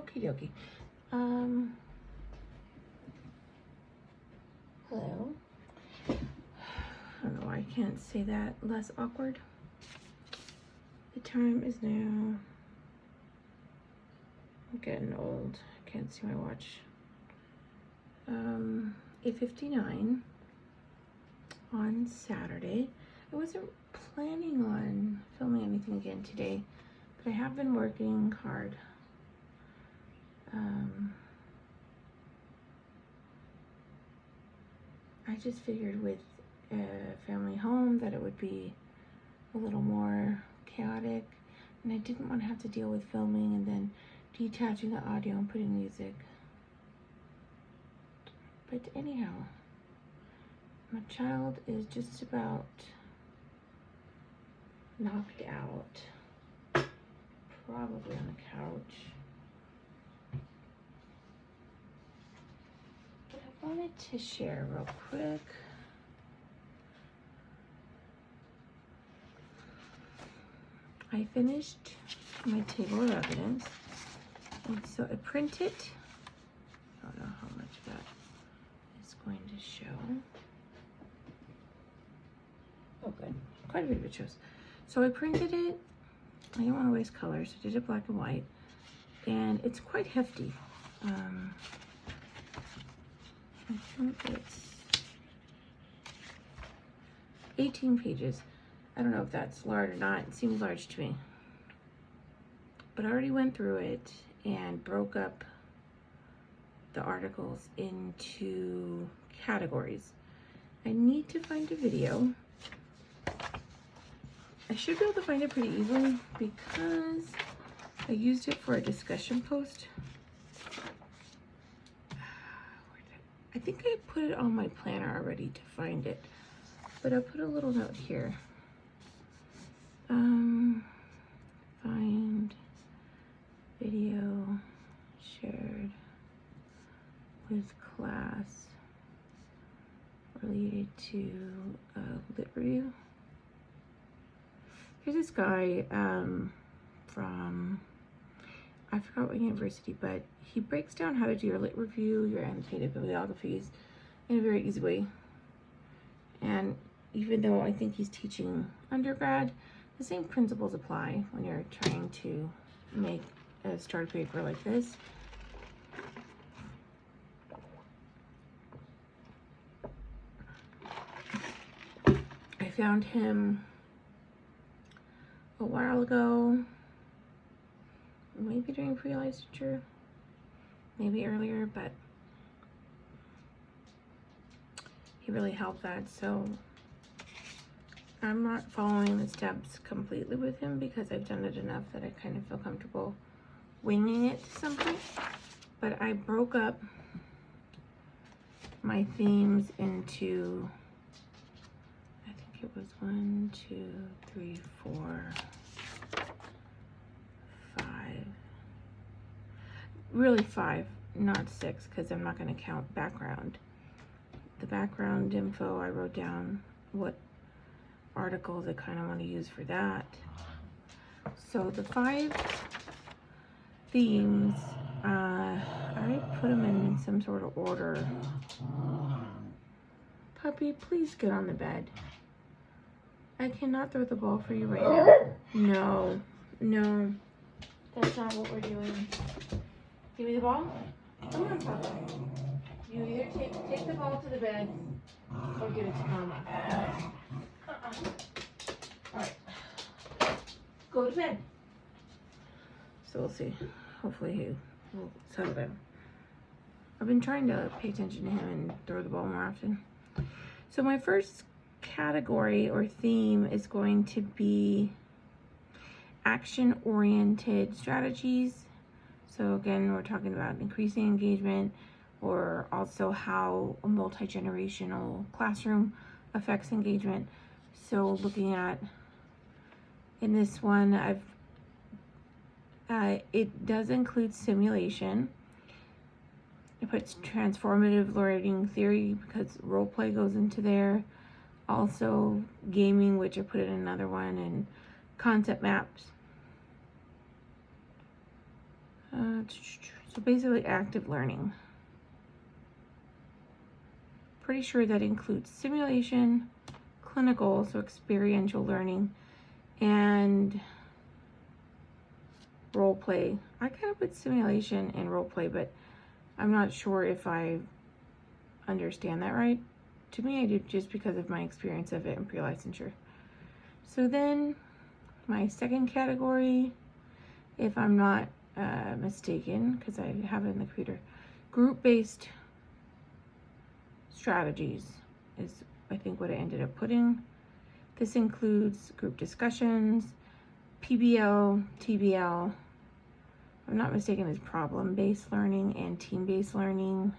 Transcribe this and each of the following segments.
Okie dokie. Hello. I don't know why I can't say that less awkward. The time is now, I'm getting old. I can't see my watch. 8:59 on Saturday. I wasn't planning on filming anything again today, but I have been working hard. I just figured with a family home that it would be a little more chaotic, and I didn't want to have to deal with filming and then detaching the audio and putting music. But anyhow, my child is just about knocked out, probably on the couch. But I wanted to share real quick. I finished my table of evidence, and so I printed. I don't know how much that is going to show. Oh, good. Quite a bit of it shows. So I printed it. I didn't want to waste color, so I did it black and white, and it's quite hefty. I think it's 18 pages. I don't know if that's large or not. It seems large to me. But I already went through it and broke up the articles into categories. I need to find a video. I should be able to find it pretty easily because I used it for a discussion post. I think I put it on my planner already to find it, but I'll put a little note here. Find video shared with class related to lit review. Here's this guy from, I forgot what university, but he breaks down how to do your lit review, your annotated bibliographies in a very easy way. And even though I think he's teaching undergrad, the same principles apply when you're trying to make a starter paper like this. I found him a while ago, maybe during pre-licensure, maybe earlier, but he really helped that. So I'm not following the steps completely with him because I've done it enough that I kind of feel comfortable winging it to some point. But I broke up my themes into, I think it was 1, 2, 3, 4, 5. Really 5, not 6, because I'm not going to count background. The background info, I wrote down what articles I kind of want to use for that. So the 5 themes, I put them in some sort of order. Puppy, please get on the bed. I cannot throw the ball for you right now. No, that's not what we're doing. Give me the ball. Come on, Puppy. You either take the ball to the bed or give it to Mama. All right, go to bed. So we'll see. Hopefully he will settle down. I've been trying to pay attention to him and throw the ball more often. So my first category or theme is going to be action-oriented strategies. So again, we're talking about increasing engagement, or also how a multi-generational classroom affects engagement. So looking at, in this one, it does include simulation. It puts transformative learning theory because role play goes into there. Also gaming, which I put in another one, and concept maps. So basically active learning. Pretty sure that includes simulation, clinical, so experiential learning, and role play. I kind of put simulation and role play, but I'm not sure if I understand that right. To me, I do, just because of my experience of it in pre-licensure. So then my second category, if I'm not mistaken, because I have it in the computer, group-based strategies is, I think, what I ended up putting. This includes group discussions, PBL, TBL. If I'm not mistaken, is problem-based learning and team-based learning.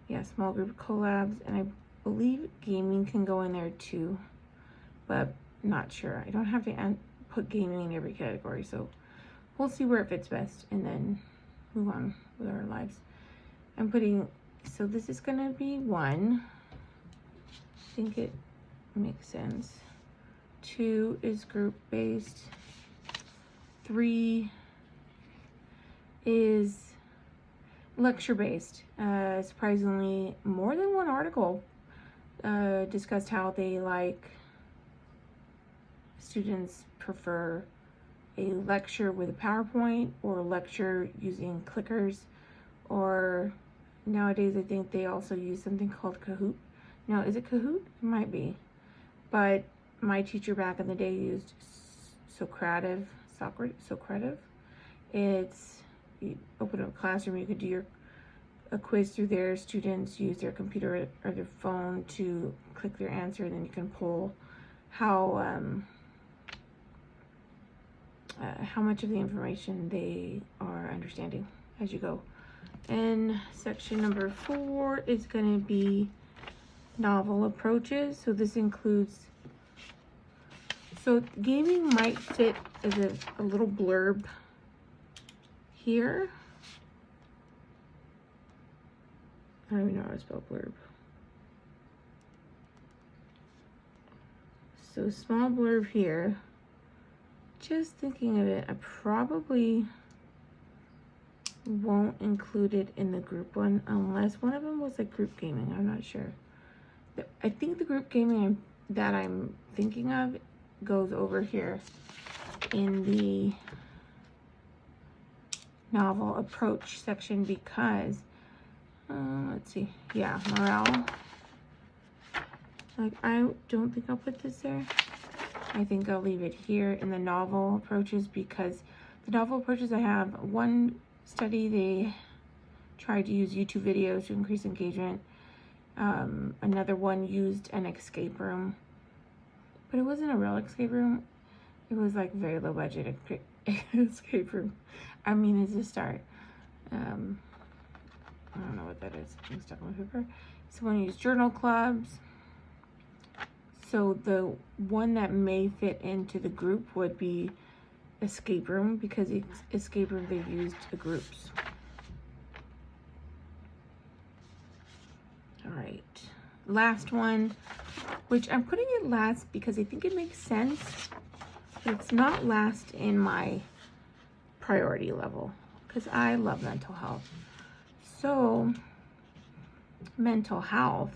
Yeah, small group collabs, and I believe gaming can go in there too, but not sure. I don't have to put gaming in every category, so we'll see where it fits best and then move on with our lives. I'm putting, so this is gonna be 1. I think it makes sense. 2 is group-based. 3 is lecture-based. Surprisingly, more than one article discussed how they students prefer a lecture with a PowerPoint or a lecture using clickers, or nowadays I think they also use something called Kahoot. Now, is it Kahoot? It might be, but my teacher back in the day used Socrative. It's, you open up a classroom, you could do a quiz through there. Students use their computer or their phone to click their answer, and then you can pull how much of the information they are understanding as you go. And section number 4 is going to be novel approaches. So this includes, so gaming might fit as a little blurb here. I don't even know how to spell blurb. So small blurb here. Just thinking of it, I probably won't include it in the group one unless one of them was like group gaming. I'm not sure. I think the group gaming that I'm thinking of goes over here in the novel approach section because let's see, yeah, morale. Like, I don't think I'll put this there. I think I'll leave it here in the novel approaches, because the novel approaches, I have one study, they tried to use YouTube videos to increase engagement. Another one used an escape room, but it wasn't a real escape room. It was like very low budget escape room. I mean, it's a start. I don't know what that is. I'm stuck on my paper. Someone used journal clubs. So the one that may fit into the group would be escape room, because escape room, they used the groups. All right, last one, which I'm putting it last because I think it makes sense. It's not last in my priority level because I love mental health. So mental health,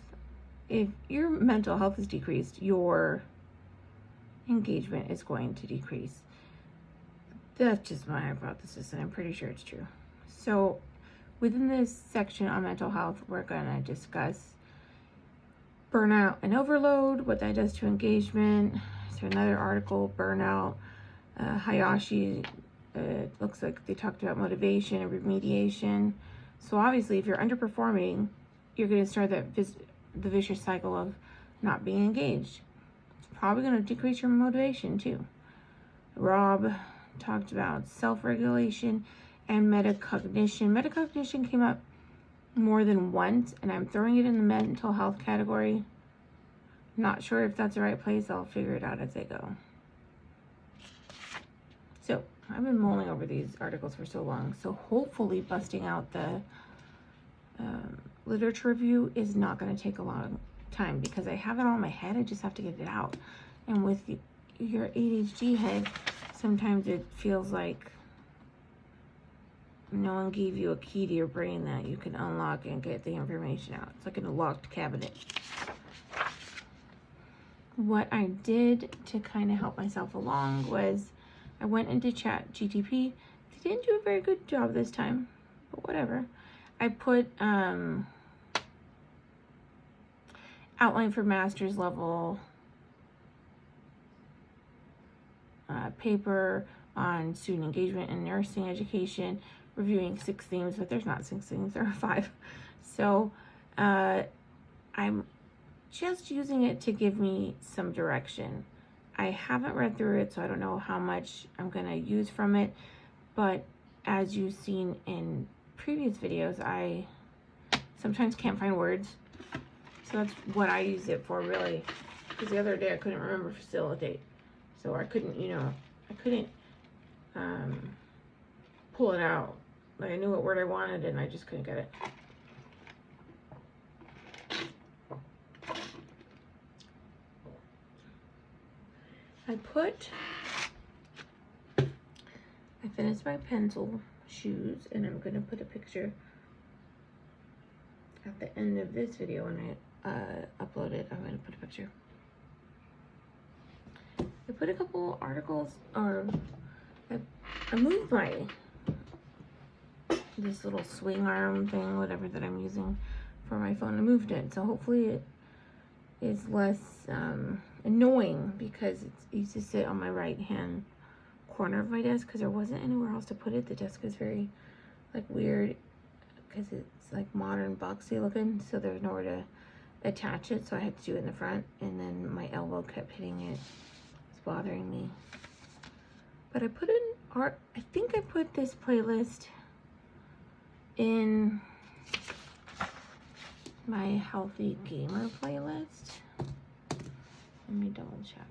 if your mental health is decreased, your engagement is going to decrease. That's just my hypothesis, and I'm pretty sure it's true. So within this section on mental health, we're going to discuss burnout and overload, what that does to engagement. So another article, burnout, Hayashi, looks like they talked about motivation and remediation. So obviously, if you're underperforming, you're going to start the vicious cycle of not being engaged. It's probably going to decrease your motivation too. Rob talked about self-regulation and metacognition. Metacognition came up more than once, and I'm throwing it in the mental health category. Not sure if that's the right place. I'll figure it out as I go. So I've been mulling over these articles for so long, so hopefully busting out the literature review is not going to take a long time because I have it all in my head. I just have to get it out. And with your ADHD head, sometimes it feels like no one gave you a key to your brain that you can unlock and get the information out. It's like in a locked cabinet. What I did to kind of help myself along was I went into Chat GTP. They didn't do a very good job this time, but whatever. I put outline for master's level paper on student engagement in nursing education, reviewing 6 themes, but there's not 6 themes, there are 5. So I'm just using it to give me some direction. I haven't read through it, so I don't know how much I'm gonna use from it, but as you've seen in previous videos, I sometimes can't find words. So that's what I use it for, really. Because the other day I couldn't remember facilitate. So I couldn't, I couldn't pull it out. Like I knew what word I wanted and I just couldn't get it. I finished my pencil shoes, and I'm going to put a picture at the end of this video when I upload it. I'm going to put a picture. I put a couple articles, or I moved this little swing arm thing, whatever that I'm using for my phone. I moved it, so hopefully it is less annoying, because it used to sit on my right hand corner of my desk because there wasn't anywhere else to put it. The desk is very like weird because it's like modern boxy looking, so there's nowhere to attach it, so I had to do it in the front, and then my elbow kept hitting it. It's bothering me. But I put in art. I think I put this playlist in my healthy gamer playlist. Let me double check.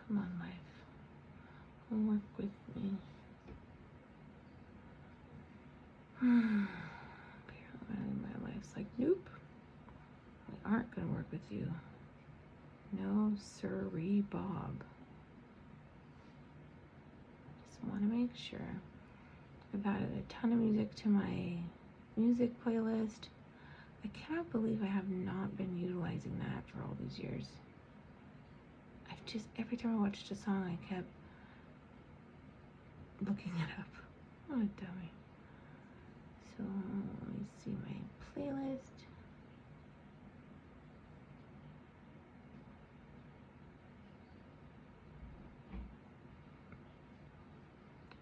Come on, life. Work with me. Apparently my life's like, nope. We aren't gonna work with you. No sirree, Bob. Just wanna make sure. I've added a ton of music to my music playlist. I cannot believe I have not been utilizing that for all these years. I've just, every time I watched a song, I kept looking it up. What a dummy. So, let me see my playlist.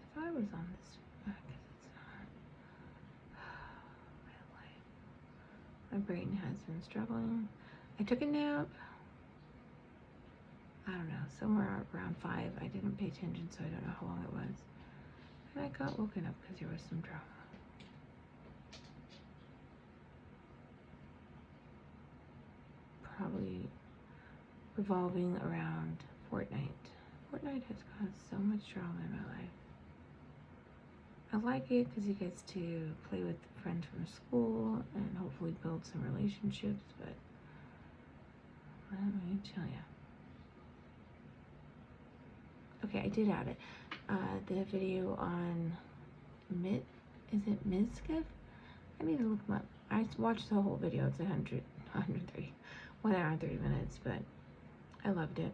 I thought I was on this, because it's not. My life. My brain has been struggling. I took a nap. I don't know, somewhere around 5. I didn't pay attention, so I don't know how long it was. And I got woken up because there was some drama. Probably revolving around Fortnite. Fortnite has caused so much drama in my life. I like it because he gets to play with friends from school and hopefully build some relationships, but let me tell you. Okay, I did add it. The video on is it Mizkif? I need to look them up. I watched the whole video. It's 1 hour and 30 minutes, but I loved it.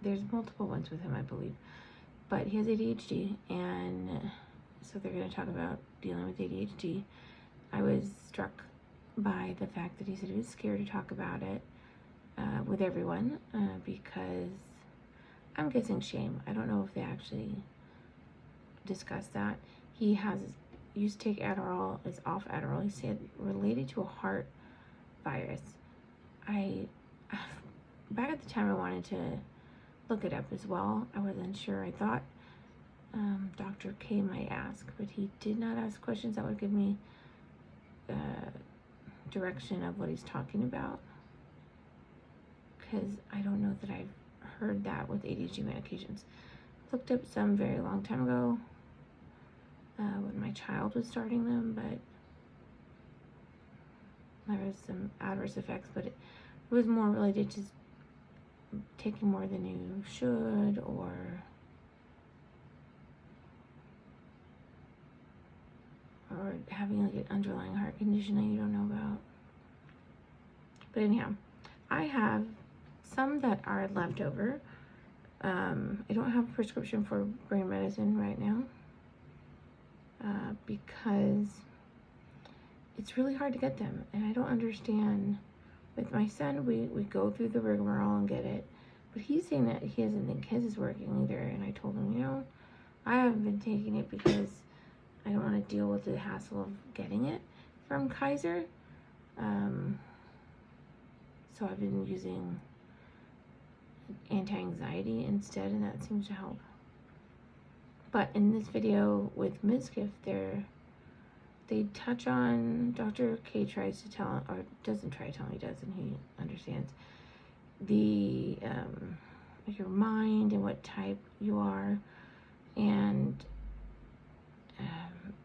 There's multiple ones with him, I believe. But he has ADHD, and so they're going to talk about dealing with ADHD. I was struck by the fact that he said he was scared to talk about it with everyone because I'm guessing shame. I don't know if they actually discussed that. He used to take Adderall, is off Adderall. He said related to a heart virus. Back at the time I wanted to look it up as well. I wasn't sure. I thought Dr. K might ask, but he did not ask questions that would give me direction of what he's talking about, because I don't know that I've heard that with ADHD medications. Looked up some very long time ago when my child was starting them, but there was some adverse effects, but it was more related to taking more than you should, or having like an underlying heart condition that you don't know about. But anyhow, I have some that are left over. I don't have a prescription for brain medicine right now because it's really hard to get them, and I don't understand. With my son, we go through the rigmarole and get it, but he's saying that he doesn't think his is working either, and I told him, you know, I haven't been taking it because I don't want to deal with the hassle of getting it from Kaiser. So I've been using anti-anxiety instead, and that seems to help. But in this video with Ms. Gift, they touch on, Dr. K tries to tell, or doesn't try to tell, he does, and he understands the your mind and what type you are. And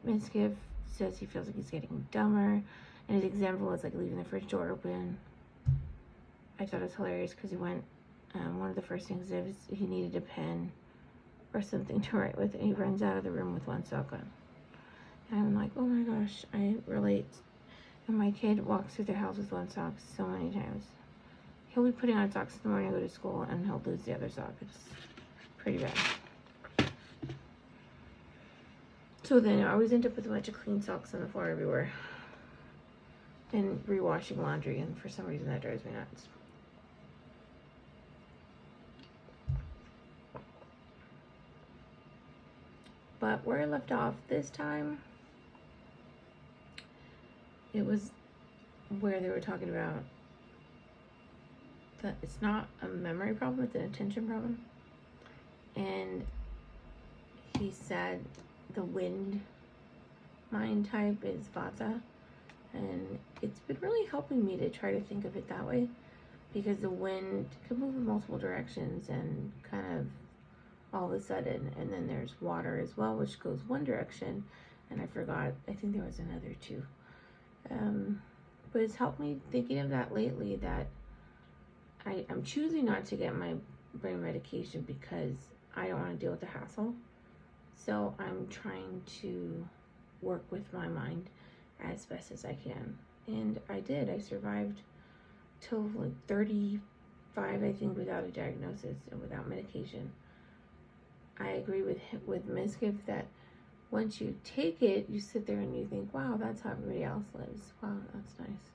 Ms. Gift says he feels like he's getting dumber, and his example was like leaving the fridge door open. I thought it was hilarious because he went, one of the first things is he needed a pen or something to write with, and he runs out of the room with one sock on. And I'm like, oh my gosh, I relate. And my kid walks through the house with one sock so many times. He'll be putting on socks in the morning to go to school, and he'll lose the other sock. It's pretty bad. So then I always end up with a bunch of clean socks on the floor everywhere. And rewashing laundry, and for some reason that drives me nuts. But where I left off this time, it was where they were talking about that it's not a memory problem, it's an attention problem. And he said the wind mind type is Vata. And it's been really helping me to try to think of it that way, because the wind can move in multiple directions and kind of all of a sudden, and then there's water as well, which goes one direction, and I forgot, I think there was another too. But it's helped me thinking of that lately, that I'm choosing not to get my brain medication because I don't want to deal with the hassle. So I'm trying to work with my mind as best as I can. And I did. I survived till like 35, I think, without a diagnosis and without medication. I agree with Ms. Gift that once you take it, you sit there and you think, wow, that's how everybody else lives. Wow, that's nice.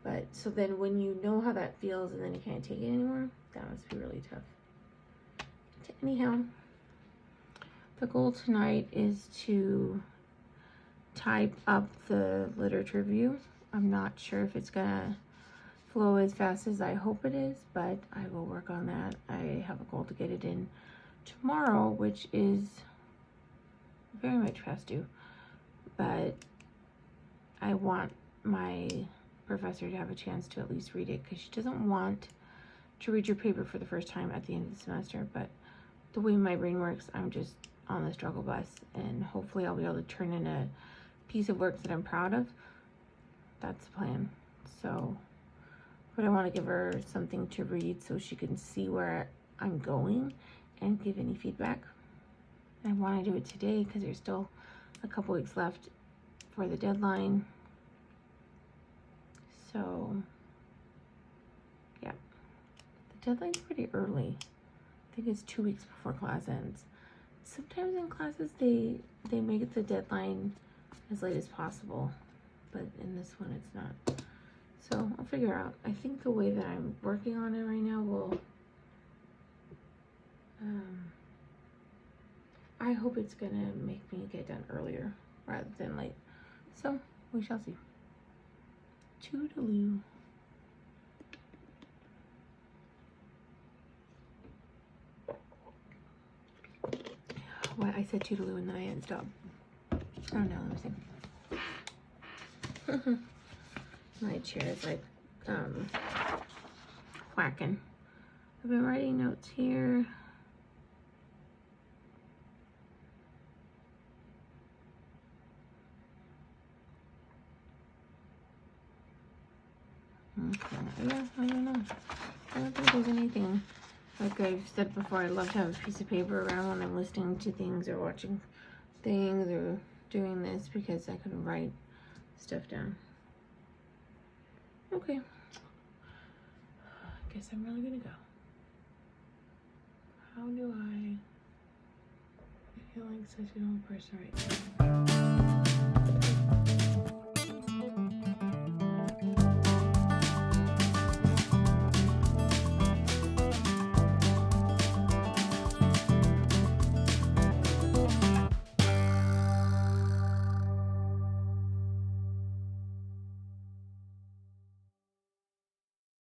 But so then when you know how that feels and then you can't take it anymore, that must be really tough. Anyhow, the goal tonight is to type up the literature review. I'm not sure if it's gonna flow as fast as I hope it is, but I will work on that. I have a goal to get it in tomorrow, which is very much past due, but I want my professor to have a chance to at least read it, because she doesn't want to read your paper for the first time at the end of the semester. But the way my brain works, I'm just on the struggle bus, and hopefully I'll be able to turn in a piece of work that I'm proud of. That's the plan. So, but I want to give her something to read so she can see where I'm going and give any feedback. I want to do it today because there's still a couple weeks left for the deadline. So, yeah, the deadline's pretty early. I think it's 2 weeks before class ends. Sometimes in classes they make the deadline as late as possible, but in this one it's not. So I'll figure out. I think the way that I'm working on it right now will, I hope it's gonna make me get done earlier rather than late. So we shall see. Toodaloo. Well, I said toodaloo and then I didn't stop. Oh no, let me see. My chair is like whacking. I've been writing notes here. Okay. Yeah, I don't know. I don't think there's anything. Like I've said before, I love to have a piece of paper around when I'm listening to things or watching things or doing this because I can write stuff down. Okay. I guess I'm really gonna go. How do I feel like such an old person right now?